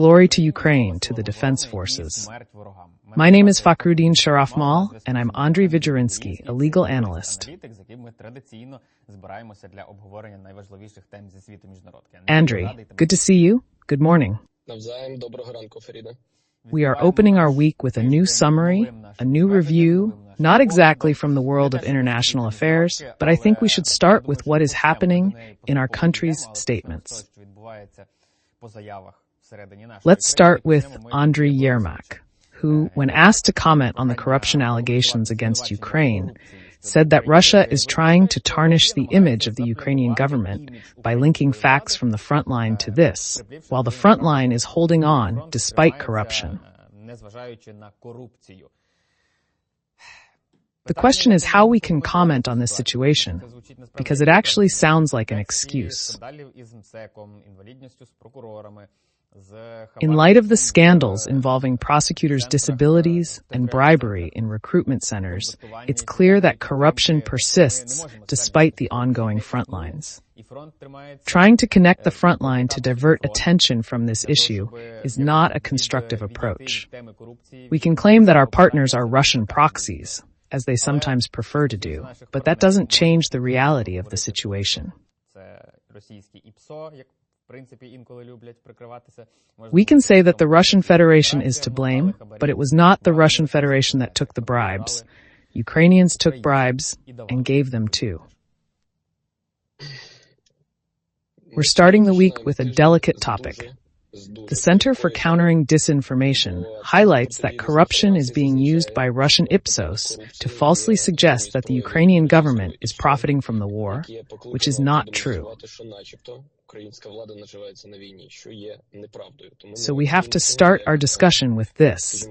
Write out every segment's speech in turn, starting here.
Glory to Ukraine, to the defense forces. My name is Fakhrudin Sharafmal, and I'm Andriy Vihirinsky, a legal analyst. Andriy, good to see you. Good morning. We are opening our week with a new summary, a new review, not exactly from the world of international affairs, but I think we should start with what is happening in our country's statements. Let's start with Andriy Yermak, who, when asked to comment on the corruption allegations against Ukraine, said that Russia is trying to tarnish the image of the Ukrainian government by linking facts from the front line to this, while the front line is holding on despite corruption. The question is how we can comment on this situation, because it actually sounds like an excuse. In light of the scandals involving prosecutors' disabilities and bribery in recruitment centers, it's clear that corruption persists despite the ongoing front lines. Trying to connect the front line to divert attention from this issue is not a constructive approach. We can claim that our partners are Russian proxies, as they sometimes prefer to do, but that doesn't change the reality of the situation. We can say that the Russian Federation is to blame, but it was not the Russian Federation that took the bribes. Ukrainians took bribes and gave them too. We're starting the week with a delicate topic. The Center for Countering Disinformation highlights that corruption is being used by Russian Ipsos to falsely suggest that the Ukrainian government is profiting from the war, which is not true. So we have to start our discussion with this.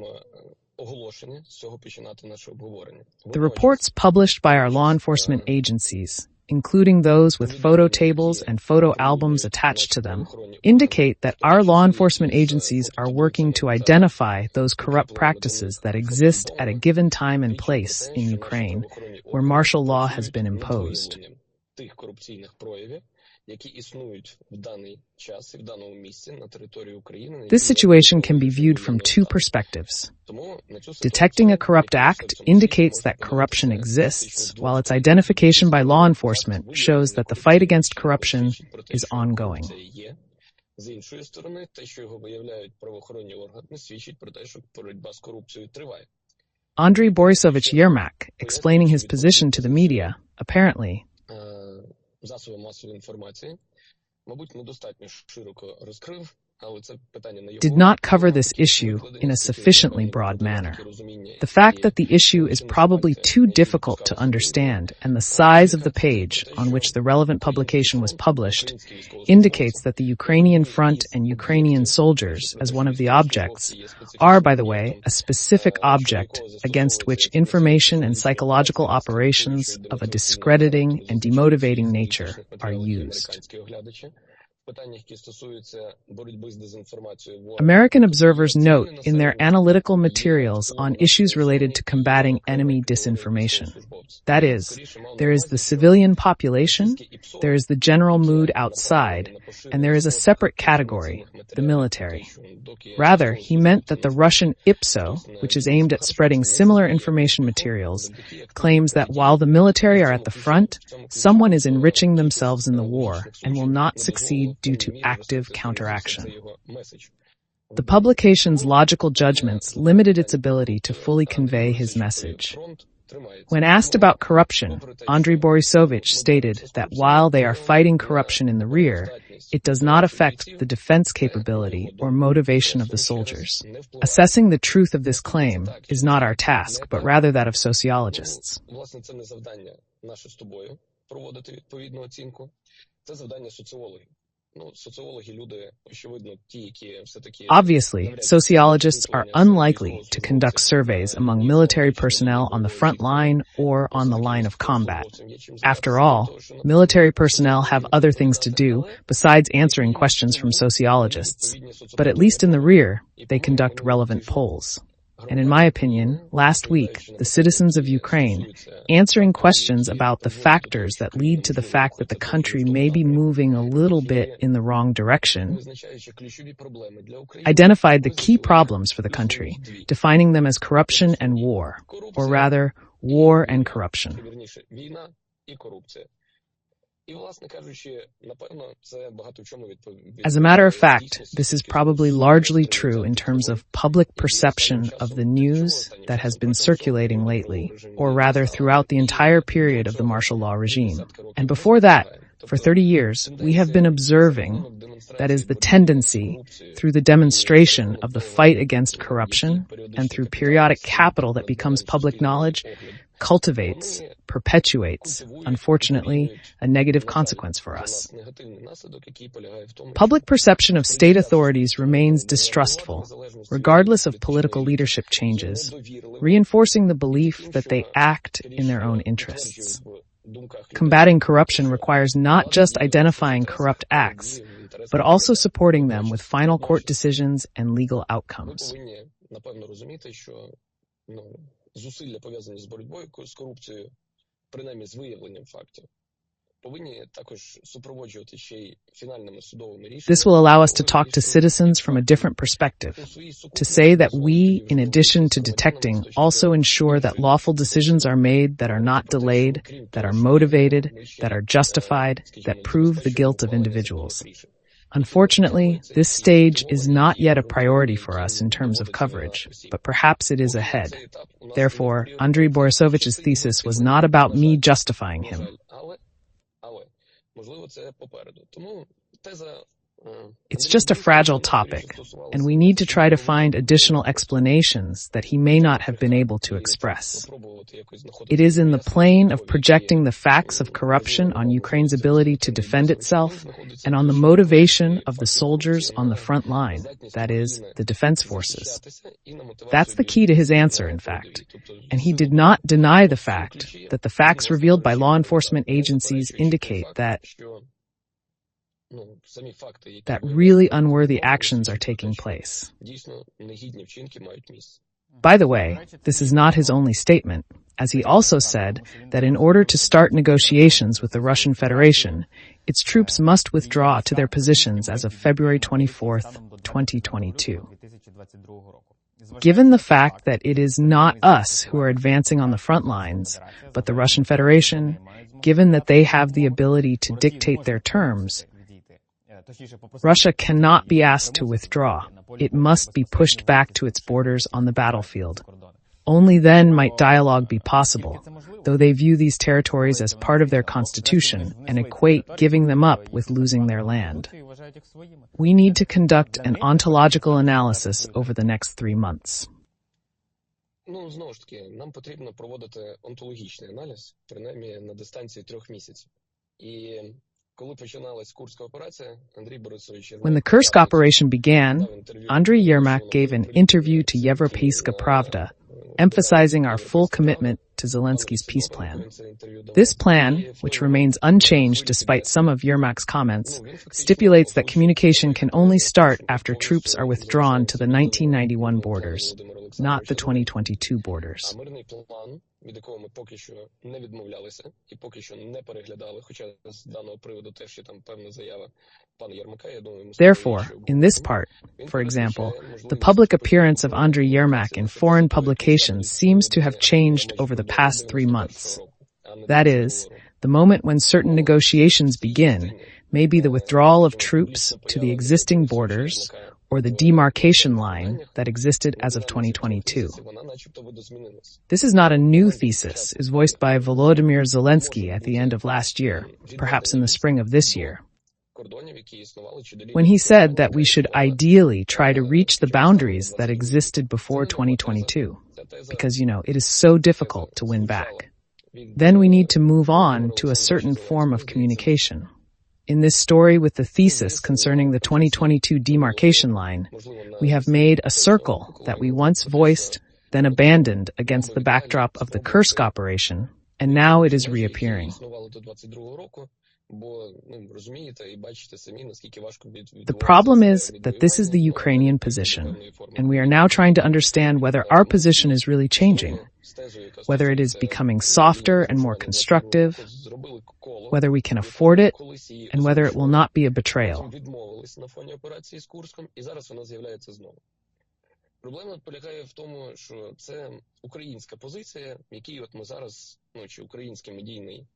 The reports published by our law enforcement agencies, including those with photo tables and photo albums attached to them, indicate that our law enforcement agencies are working to identify those corrupt practices that exist at a given time and place in Ukraine, where martial law has been imposed. This situation can be viewed from two perspectives. Detecting a corrupt act indicates that corruption exists, while its identification by law enforcement shows that the fight against corruption is ongoing. Andriy Borisovich Yermak, explaining his position to the media, apparently did not cover this issue in a sufficiently broad manner. The fact that the issue is probably too difficult to understand and the size of the page on which the relevant publication was published indicates that the Ukrainian front and Ukrainian soldiers, as one of the objects, are, by the way, a specific object against which information and psychological operations of a discrediting and demotivating nature are used. American observers note in their analytical materials on issues related to combating enemy disinformation. That is, there is the civilian population, there is the general mood outside, and there is a separate category, the military. Rather, he meant that the Russian IPSO, which is aimed at spreading similar information materials, claims that while the military are at the front, someone is enriching themselves in the war and will not succeed due to active counteraction. The publication's logical judgments limited its ability to fully convey his message. When asked about corruption, Andriy Borisovich stated that while they are fighting corruption in the rear, it does not affect the defense capability or motivation of the soldiers. Assessing the truth of this claim is not our task, but rather that of sociologists. Obviously, sociologists are unlikely to conduct surveys among military personnel on the front line or on the line of combat. After all, military personnel have other things to do besides answering questions from sociologists. But at least in the rear, they conduct relevant polls. and in my opinion, last week, the citizens of Ukraine, answering questions about the factors that lead to the fact that the country may be moving a little bit in the wrong direction, identified the key problems for the country, defining them as corruption and war, or rather, war and corruption. As a matter of fact, this is probably largely true in terms of public perception of the news that has been circulating lately, or rather throughout the entire period of the martial law regime. And before that, for 30 years, we have been observing, that is, the tendency, through the demonstration of the fight against corruption, and through periodic capital that becomes public knowledge, cultivates, perpetuates, unfortunately, a negative consequence for us. Public perception of state authorities remains distrustful, regardless of political leadership changes, reinforcing the belief that they act in their own interests. Combating corruption requires not just identifying corrupt acts, but also supporting them with final court decisions and legal outcomes. Зусилля, пов'язані з боротьбою з корупцією, принаймні з виявленням фактів, повинні також супроводжувати ще й фінальними судовими рішеннями. This will allow us to talk to citizens from a different perspective, to say that we, in addition to detecting, also ensure that lawful decisions are made that are not delayed, that are motivated, that are justified, that prove the guilt of individuals. Unfortunately, this stage is not yet a priority for us in terms of coverage, but perhaps it is ahead. Therefore, Andriy Borisovich's thesis was not about me justifying him. It's just a fragile topic, and we need to try to find additional explanations that he may not have been able to express. It is in the plane of projecting the facts of corruption on Ukraine's ability to defend itself and on the motivation of the soldiers on the front line, that is, the defense forces. That's the key to his answer, in fact. And he did not deny the fact that the facts revealed by law enforcement agencies indicate that really unworthy actions are taking place. By the way, this is not his only statement, as he also said that in order to start negotiations with the Russian Federation, its troops must withdraw to their positions as of February 24th, 2022. Given the fact that it is not us who are advancing on the front lines, but the Russian Federation, given that they have the ability to dictate their terms, Russia cannot be asked to withdraw. It must be pushed back to its borders on the battlefield. Only then might dialogue be possible, though they view these territories as part of their constitution and equate giving them up with losing their land. We need to conduct an ontological analysis over the next 3 months. Знову ж таки, нам потрібно проводити онтологічний аналіз, принаймні на дистанції 3 місяців. І when the Kursk operation began, Andriy Yermak gave an interview to Yevropeyska Pravda, emphasizing our full commitment to Zelensky's peace plan. This plan, which remains unchanged despite some of Yermak's comments, stipulates that communication can only start after troops are withdrawn to the 1991 borders, not the 2022 borders. Від якого ми поки що не відмовлялися і поки що не переглядали, хоча з даного приводу теж є там певна заява пана Єрмака, я думаю, Therefore, in this part, for example, the public appearance of Andriy Yermak in foreign publications seems to have changed over the past 3 months. That is, the moment when certain negotiations begin may be the withdrawal of troops to the existing borders or the demarcation line that existed as of 2022. This is not a new thesis, is voiced by Volodymyr Zelensky at the end of last year, perhaps in the spring of this year, when he said that we should ideally try to reach the boundaries that existed before 2022, because, it is so difficult to win back. Then we need to move on to a certain form of communication. In this story with the thesis concerning the 2022 demarcation line, we have made a circle that we once voiced, then abandoned against the backdrop of the Kursk operation, and now it is reappearing. The problem is that this is the Ukrainian position, and we are now trying to understand whether our position is really changing, whether it is becoming softer and more constructive, whether we can afford it, and whether it will not be a betrayal. Проблема полягає в тому, що це українська позиція, в якій от ми зараз, чи український медійний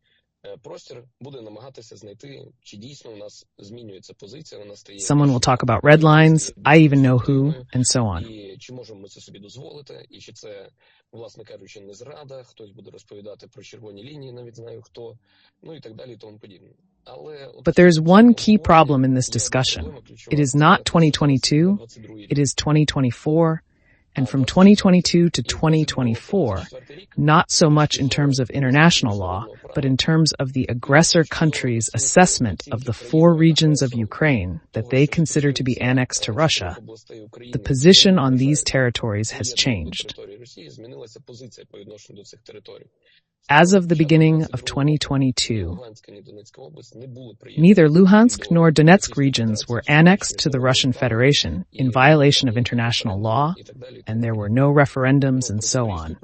простір буде намагатися знайти, чи дійсно у нас змінюється позиція, вона стає... Someone will talk about red lines, I even know who, and so on. І чи можемо ми це собі дозволити, і чи це, власне кажучи, не зрада, хтось буде розповідати про червоні лінії, навіть знаю хто, і так далі, і тому подібне. But there is one key problem in this discussion. It is not 2022, it is 2024, and from 2022 to 2024, not so much in terms of international law, but in terms of the aggressor country's assessment of the 4 regions of Ukraine that they consider to be annexed to Russia, the position on these territories has changed. As of the beginning of 2022, neither Luhansk nor Donetsk regions were annexed to the Russian Federation in violation of international law, and there were no referendums and so on.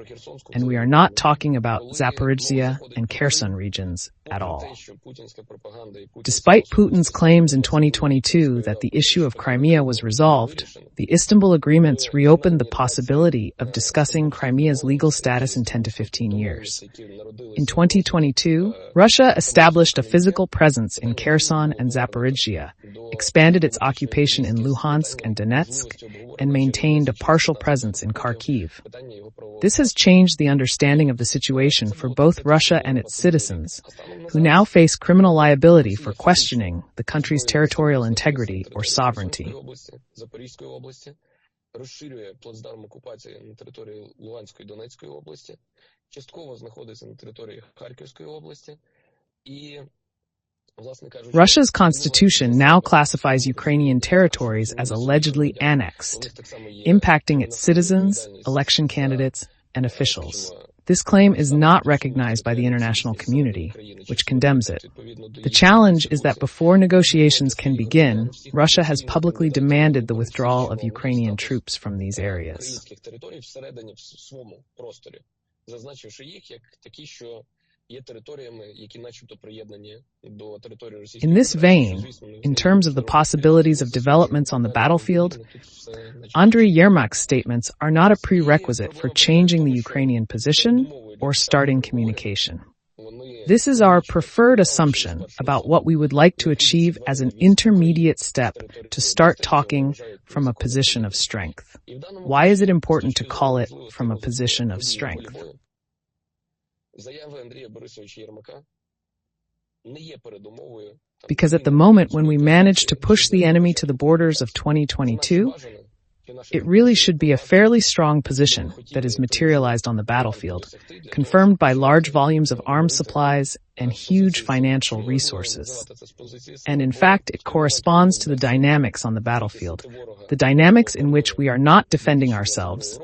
And we are not talking about Zaporizhzhia and Kherson regions at all. Despite Putin's claims in 2022 that the issue of Crimea was resolved, the Istanbul agreements reopened the possibility of discussing Crimea's legal status in 10 to 15 years. In 2022, Russia established a physical presence in Kherson and Zaporizhzhia, expanded its occupation in Luhansk and Donetsk, and maintained a partial presence in Kharkiv. This has changed the understanding of the situation for both Russia and its citizens, who now face criminal liability for questioning the country's territorial integrity or sovereignty. Розширює плацдарм окупації на території Луганської і Донецької області, частково знаходиться на території Харківської області, і, власне кажучи... Russia's constitution now classifies Ukrainian territories as allegedly annexed, impacting its citizens, election candidates, and officials. This claim is not recognized by the international community, which condemns it. The challenge is that before negotiations can begin, Russia has publicly demanded the withdrawal of Ukrainian troops from these areas. In this vein, in terms of the possibilities of developments on the battlefield, Andriy Yermak's statements are not a prerequisite for changing the Ukrainian position or starting communication. This is our preferred assumption about what we would like to achieve as an intermediate step to start talking from a position of strength. Why is it important to call it from a position of strength? Because at the moment when we manage to push the enemy to the borders of 2022, it really should be a fairly strong position that is materialized on the battlefield, confirmed by large volumes of arms supplies and huge financial resources. And in fact, it corresponds to the dynamics on the battlefield, the dynamics in which we are not defending ourselves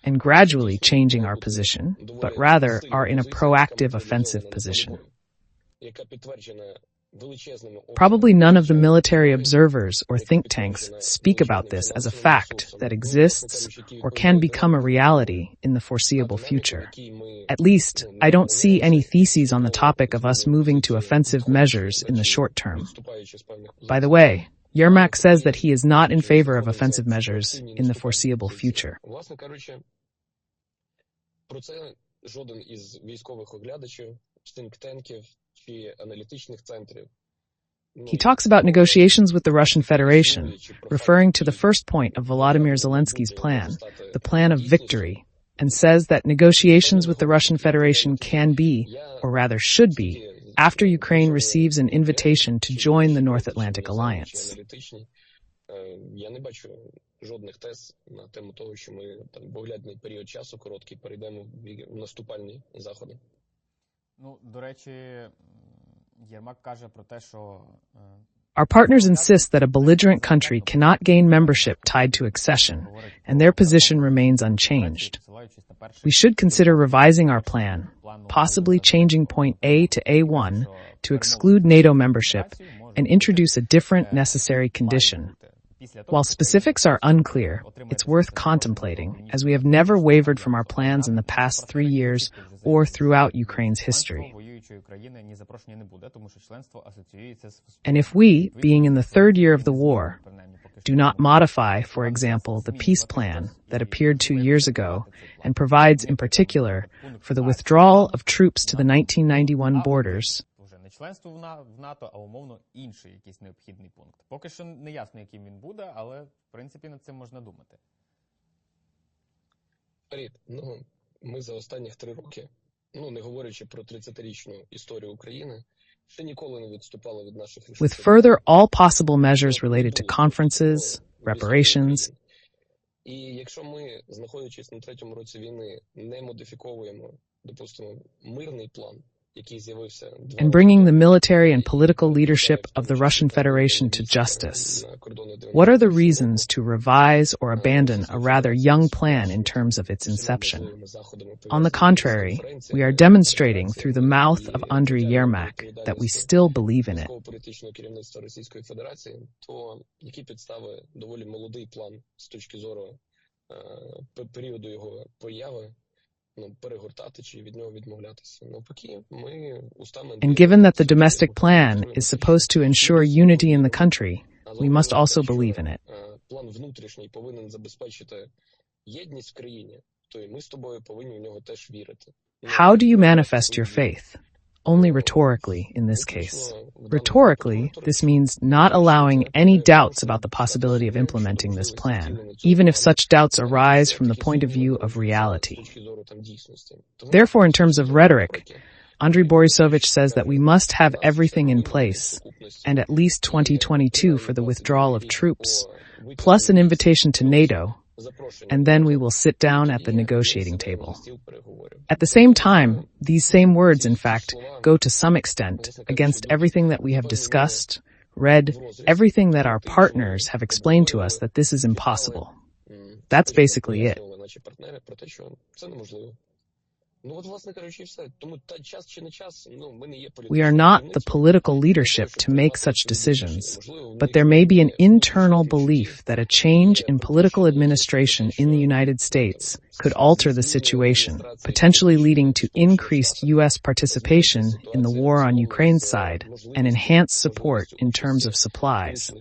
and gradually changing our position, but rather are in a proactive offensive position. Probably none of the military observers or think tanks speak about this as a fact that exists or can become a reality in the foreseeable future. At least, I don't see any theses on the topic of us moving to offensive measures in the short term. By the way, Yermak says that he is not in favor of offensive measures in the foreseeable future. Про це жоден із військових оглядачів, think-tankів чи аналітичних центрів. He talks about negotiations with the Russian Federation, referring to the first point of Volodymyr Zelensky's plan, the plan of victory, and says that negotiations with the Russian Federation can be, or rather should be, after Ukraine receives an invitation to join the North Atlantic Alliance. Я не бачу жодних тез на тему того, що ми в оглядний період часу короткий перейдемо в наступальні заходи. Ну, до речі, Єрмак каже про те, що Our partners insist that a belligerent country cannot gain membership tied to accession, and their position remains unchanged. We should consider revising our plan, possibly changing point A to A1, to exclude NATO membership and introduce a different necessary condition. While specifics are unclear, it's worth contemplating, as we have never wavered from our plans in the past 3 years or throughout Ukraine's history. And if we, being in the 3rd year of the war, do not modify, for example, the peace plan that appeared 2 years ago and provides in particular for the withdrawal of troops to the 1991 borders, членство в НАТО, а умовно інший якийсь необхідний пункт. Поки що не ясно, яким він буде, але в принципі над цим можна думати. Привіт. Ми за останніх 3 роки, не говорячи про 30-річну історію України, ще ніколи не відступали від наших рішень. With further all possible measures related to conferences, reparations, і якщо ми, знаходячись на 3-му році війни, не модифіковуємо, допустимо, мирний план, and bringing the military and political leadership of the Russian Federation to justice. What are the reasons to revise or abandon a rather young plan in terms of its inception? On the contrary, we are demonstrating through the mouth of Andriy Yermak that we still believe in it. And given that the domestic plan is supposed to ensure unity in the country, we must also believe in it. How do you manifest your faith? Only rhetorically in this case. Rhetorically, this means not allowing any doubts about the possibility of implementing this plan, even if such doubts arise from the point of view of reality. Therefore, in terms of rhetoric, Andriy Borisovich says that we must have everything in place, and at least 2022 for the withdrawal of troops, plus an invitation to NATO, and then we will sit down at the negotiating table. At the same time, these same words, in fact, go to some extent against everything that we have discussed, read, everything that our partners have explained to us that this is impossible. That's basically it. We are not the political leadership to make such decisions, but there may be an internal belief that a change in political administration in the United States could alter the situation, potentially leading to increased U.S. participation in the war on Ukraine's side and enhanced support in terms of supplies.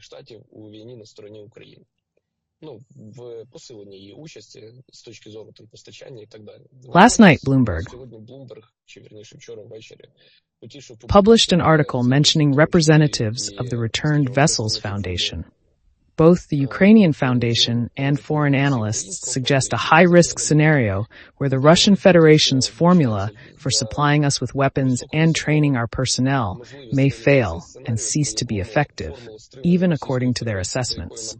Last night, Bloomberg published an article mentioning representatives of the Returned Vessels Foundation. Both the Ukrainian Foundation and foreign analysts suggest a high-risk scenario where the Russian Federation's formula for supplying us with weapons and training our personnel may fail and cease to be effective, even according to their assessments.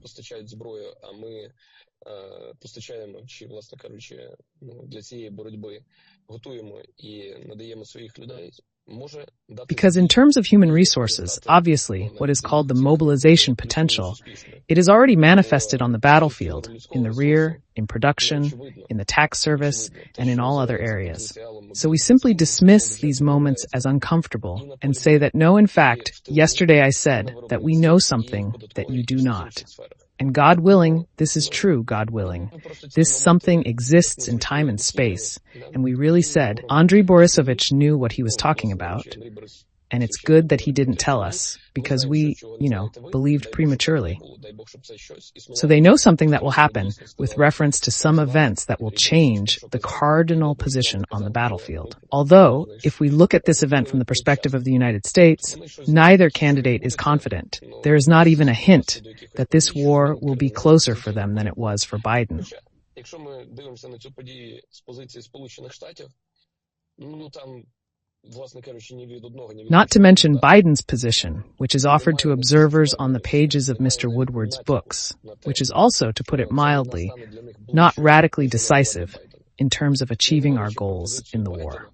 Because in terms of human resources, obviously, what is called the mobilization potential, it is already manifested on the battlefield, in the rear, in production, in the tax service, and in all other areas. So we simply dismiss these moments as uncomfortable and say that no, in fact, yesterday I said that we know something that you do not. And God willing, this is true, God willing. This something exists in time and space. And we really said, Andriy Borisovich knew what he was talking about. And it's good that he didn't tell us, because we, believed prematurely. So they know something that will happen with reference to some events that will change the cardinal position on the battlefield. Although, if we look at this event from the perspective of the United States, neither candidate is confident. There is not even a hint that this war will be closer for them than it was for Biden. Not to mention Biden's position, which is offered to observers on the pages of Mr. Woodward's books, which is also, to put it mildly, not radically decisive in terms of achieving our goals in the war.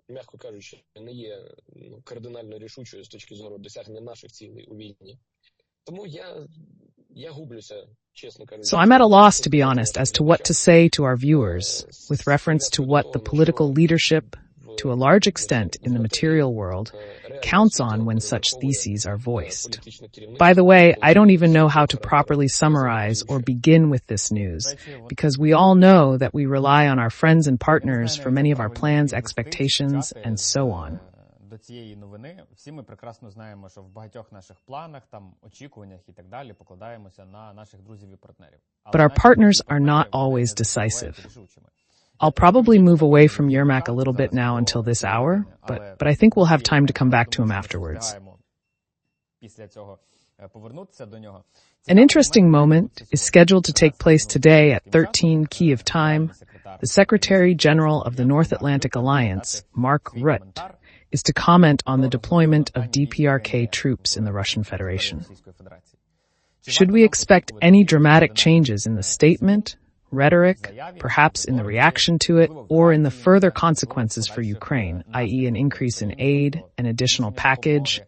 М'яко кажучи, не є кардинально рішучою з точки зору досягнення наших цілей у війні. Тому So I'm at a loss, to be honest, as to what to say to our viewers with reference to what the political leadership, to a large extent in the material world, counts on when such theses are voiced. By the way, I don't even know how to properly summarize or begin with this news, because we all know that we rely on our friends and partners for many of our plans, expectations, and so on. До цієї новини всі ми прекрасно знаємо, що в багатьох наших планах, там, очікуваннях і так далі покладаємося на наших друзів і партнерів. But our partners are not always decisive. I'll probably move away from Yermak a little bit now until this hour, but I think we'll have time to come back to him afterwards. An interesting moment is scheduled to take place today at 13 Kyiv time. The Secretary General of the North Atlantic Alliance, Mark Rutte, is to comment on the deployment of DPRK troops in the Russian Federation. Should we expect any dramatic changes in the statement, rhetoric, perhaps in the reaction to it, or in the further consequences for Ukraine, i.e. an increase in aid, an additional package,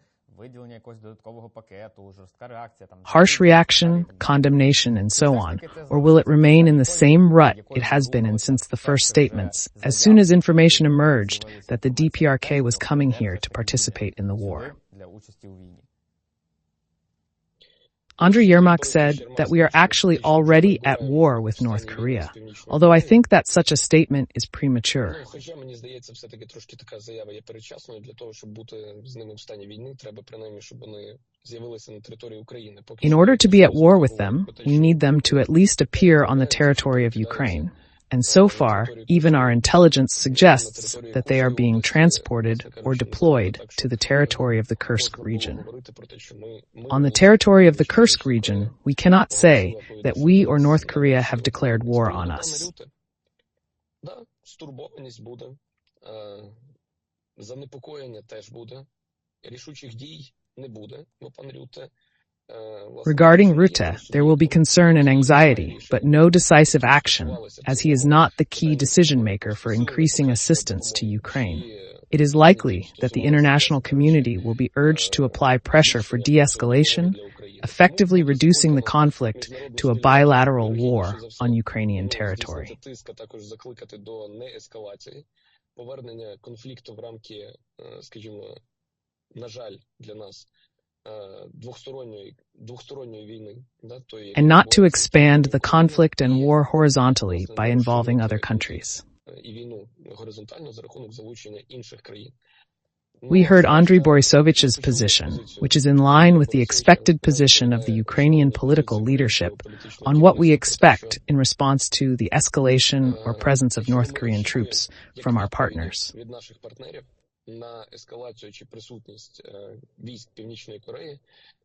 harsh reaction, condemnation, and so on? Or will it remain in the same rut it has been in since the first statements, as soon as information emerged that the DPRK was coming here to participate in the war? Andriy Yermak said that we are actually already at war with North Korea, although I think that such a statement is premature. In order to be at war with them, we need them to at least appear on the territory of Ukraine. And so far, even our intelligence suggests that they are being transported or deployed to the territory of the Kursk region. On the territory of the Kursk region, we cannot say that we or North Korea have declared war on us. Regarding Rutte, there will be concern and anxiety, but no decisive action, as he is not the key decision-maker for increasing assistance to Ukraine. It is likely that the international community will be urged to apply pressure for de-escalation, effectively reducing the conflict to a bilateral war on Ukrainian territory. And not to expand the conflict and war horizontally by involving other countries. We heard Andriy Borisovich's position, which is in line with the expected position of the Ukrainian political leadership on what we expect in response to the escalation or presence of North Korean troops from our partners. На ескалацію чи присутність військ Північної Кореї,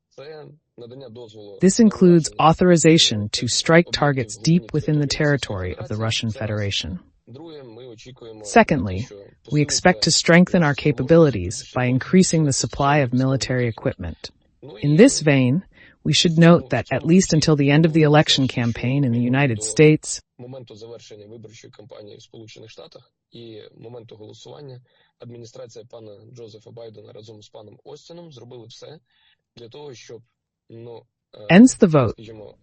це надання дозволу. This includes authorization to strike targets deep within the territory of the Russian Federation. Secondly, we expect to strengthen our capabilities by increasing the supply of military equipment. In this vein, we should note that at least until the end of the election campaign in the United States, адміністрація пана Джозефа Байдена разом з паном Остіном зробили все для того, щоб, ends the vote.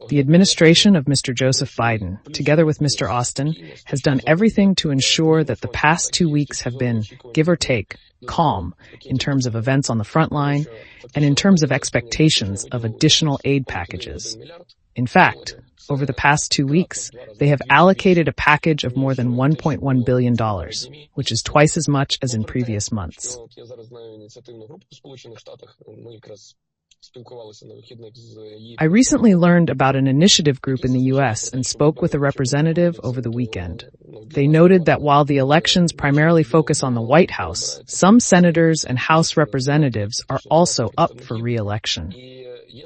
The administration of Mr. Joseph Biden, together with Mr. Austin, has done everything to ensure that the past 2 weeks have been, give or take, calm in terms of events on the front line and in terms of expectations of additional aid packages. In fact, over the past 2 weeks, they have allocated a package of more than $1.1 billion, which is twice as much as in previous months. I recently learned about an initiative group in the U.S. and spoke with a representative over the weekend. They noted that while the elections primarily focus on the White House, some senators and House representatives are also up for re-election.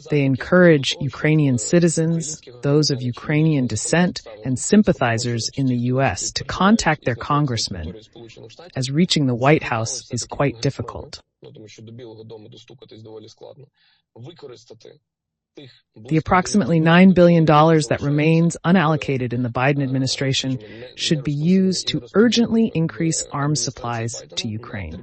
They encourage Ukrainian citizens, those of Ukrainian descent, and sympathizers in the U.S. to contact their congressmen, as reaching the White House is quite difficult. The approximately $9 billion that remains unallocated in the Biden administration should be used to urgently increase arms supplies to Ukraine.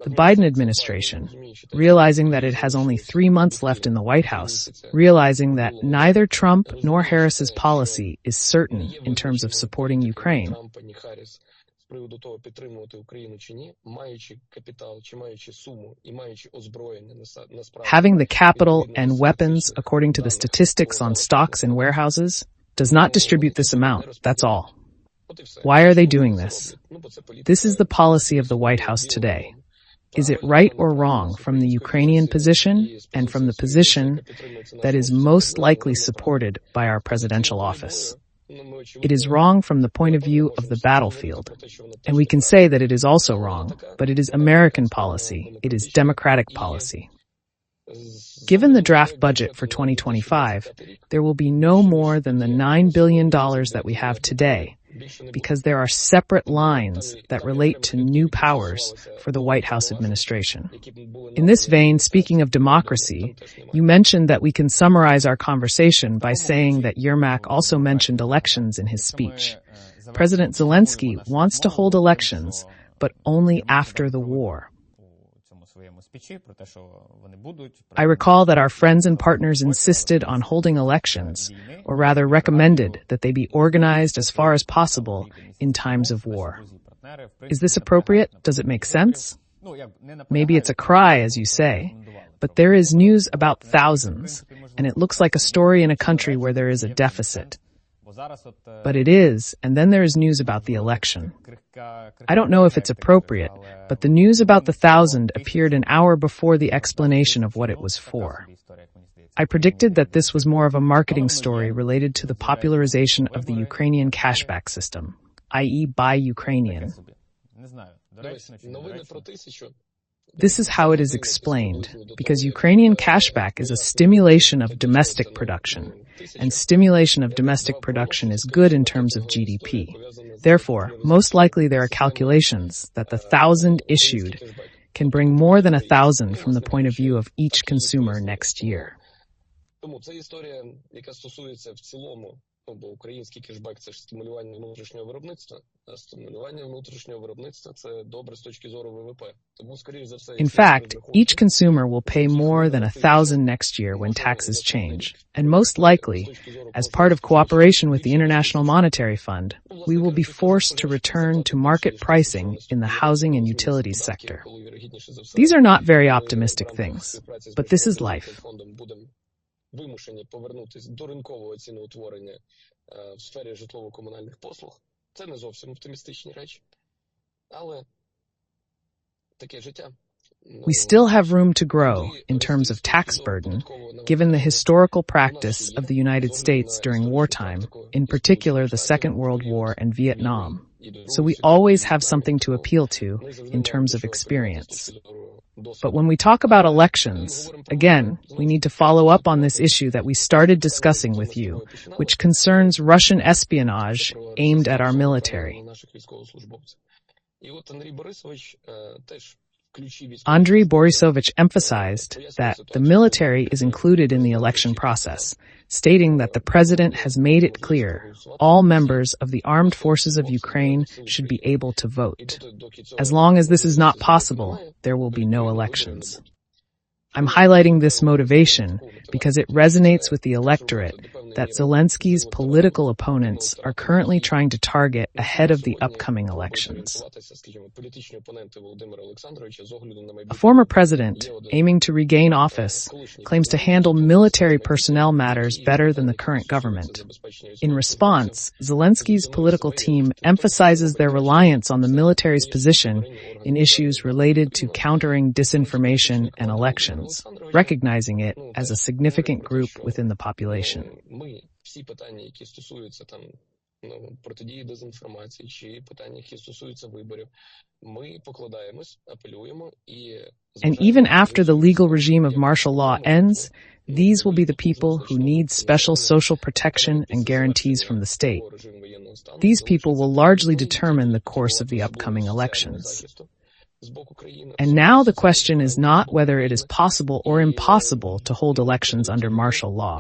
The Biden administration, realizing that it has only 3 months left in the White House, realizing that neither Trump nor Harris's policy is certain in terms of supporting Ukraine, having the capital and weapons according to the statistics on stocks and warehouses, does not distribute this amount, that's all. Why are they doing this? This is the policy of the White House today. Is it right or wrong from the Ukrainian position and from the position that is most likely supported by our presidential office? It is wrong from the point of view of the battlefield. And we can say that it is also wrong, but it is American policy. It is democratic policy. Given the draft budget for 2025, there will be no more than the $9 billion that we have today, because there are separate lines that relate to new powers for the White House administration. In this vein, speaking of democracy, you mentioned that we can summarize our conversation by saying that Yermak also mentioned elections in his speech. President Zelensky wants to hold elections, but only after the war. I recall that our friends and partners insisted on holding elections, or rather recommended that they be organized as far as possible in times of war. Is this appropriate? Does it make sense? Maybe it's a cry, as you say, but there is news about thousands, and it looks like a story in a country where there is a deficit. But it is, and then there is news about the election. I don't know if it's appropriate, but the news about the 1,000 appeared an hour before the explanation of what it was for. I predicted that this was more of a marketing story related to the popularization of the Ukrainian cashback system, i.e. buy Ukrainian. This is how it is explained, because Ukrainian cashback is a stimulation of domestic production, and stimulation of domestic production is good in terms of GDP. Therefore, most likely there are calculations that the 1,000 issued can bring more than 1,000 from the point of view of each consumer next year. Бо український кешбек – це ж стимулювання внутрішнього виробництва, а стимулювання внутрішнього виробництва – це добре з точки зору ВВП. Тому, скоріш за все, in fact, each consumer will pay more than 1,000 next year when taxes change. And most likely, as part of cooperation with the International Monetary Fund, we will be forced to return to market pricing in the housing and utilities sector. These are not very optimistic things, but this is life. Вимушені повернутися до ринкового ціноутворення в сфері житлово-комунальних послуг. Це не зовсім оптимістичні речі. Але таке життя. We still have room to grow in terms of tax burden, given the historical practice of the United States during wartime, in particular the Second World War and Vietnam. So we always have something to appeal to in terms of experience. But when we talk about elections, again, we need to follow up on this issue that we started discussing with you, which concerns Russian espionage aimed at our military. Andriy Borisovich emphasized that the military is included in the election process, stating that the president has made it clear all members of the armed forces of Ukraine should be able to vote. As long as this is not possible, there will be no elections. I'm highlighting this motivation because it resonates with the electorate that Zelensky's political opponents are currently trying to target ahead of the upcoming elections. A former president, aiming to regain office, claims to handle military personnel matters better than the current government. In response, Zelensky's political team emphasizes their reliance on the military's position in issues related to countering disinformation and elections, recognizing it as a significant group within the population. Всі питання, які стосуються там протидії дезінформації чи питання, які стосуються виборів, ми покладаємось, апелюємо і And even after the legal regime of martial law ends, these will be the people who need special social protection and guarantees from the state. These people will largely determine the course of the upcoming elections. And now the question is not whether it is possible or impossible to hold elections under martial law.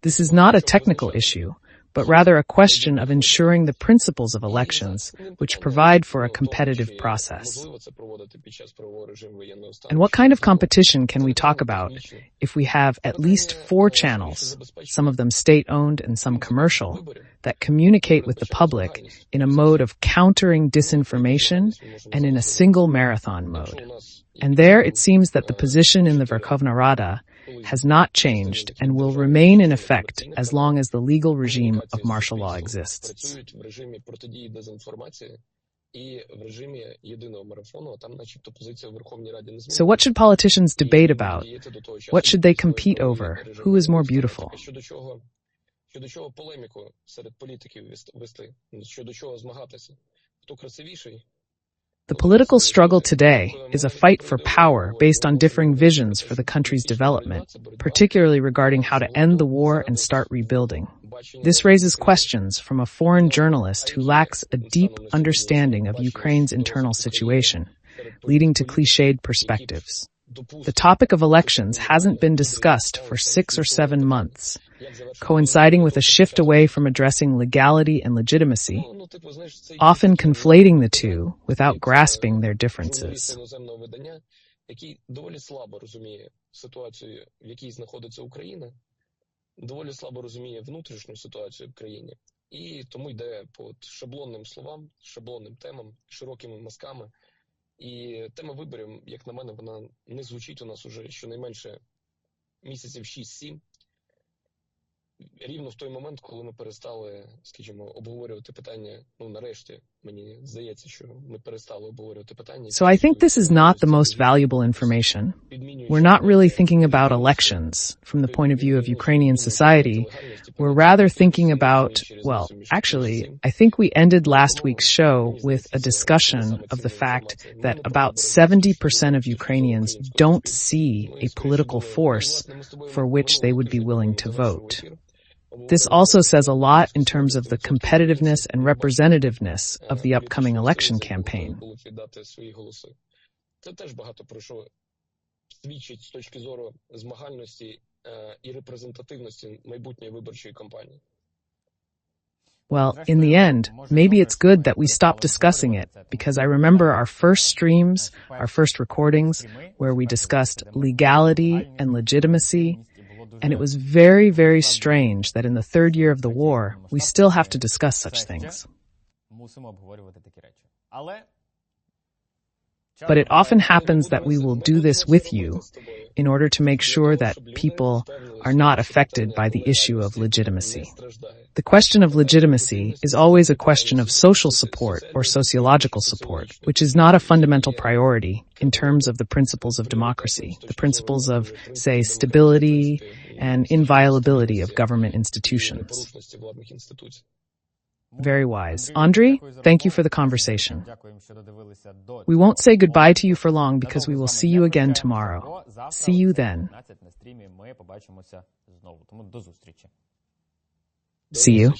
This is not a technical issue, but rather a question of ensuring the principles of elections, which provide for a competitive process. And what kind of competition can we talk about if we have at least 4 channels, some of them state-owned and some commercial, that communicate with the public in a mode of countering disinformation and in a single marathon mode? And there it seems that the position in the Verkhovna Rada has not changed and will remain in effect as long as the legal regime of martial law exists. So what should politicians debate about? What should they compete over? Who is more beautiful? Щодо чого полеміку серед політиків вести? Щодо чого змагатися? Хто красивіший? The political struggle today is a fight for power based on differing visions for the country's development, particularly regarding how to end the war and start rebuilding. This raises questions from a foreign journalist who lacks a deep understanding of Ukraine's internal situation, leading to cliched perspectives. The topic of elections hasn't been discussed for 6 or 7 months, coinciding with a shift away from addressing legality and legitimacy, often conflating the two without grasping their differences. Доволі слабо розуміє внутрішню ситуацію в країні. І тому йде по шаблонним словам, шаблонним темам, широкими мазками. І тема виборів, як на мене, вона не звучить у нас уже щонайменше місяців 6-7. Рівно в той момент, коли ми перестали, скажімо, обговорювати питання, нарешті, мені здається, що ми перестали обговорювати питання. So I think this is not the most valuable information. We're not really thinking about elections from the point of view of Ukrainian society. We're rather thinking about, well, actually, I think we ended last week's show with a discussion of the fact that about 70% of Ukrainians don't see a political force for which they would be willing to vote. This also says a lot in terms of the competitiveness and representativeness of the upcoming election campaign. Це теж багато про що свідчить з точки зору змагальності і репрезентативності майбутньої виборчої кампанії. Well, in the end, maybe it's good that we stop discussing it, because I remember our first streams, our first recordings, where we discussed legality and legitimacy, and it was very, very strange that in the 3rd year of the war, we still have to discuss such things. But it often happens that we will do this with you in order to make sure that people are not affected by the issue of legitimacy. The question of legitimacy is always a question of social support or sociological support, which is not a fundamental priority in terms of the principles of democracy, the principles of, say, stability and inviolability of government institutions. Very wise. Andriy, thank you for the conversation. We won't say goodbye to you for long because we will see you again tomorrow. See you then. See you.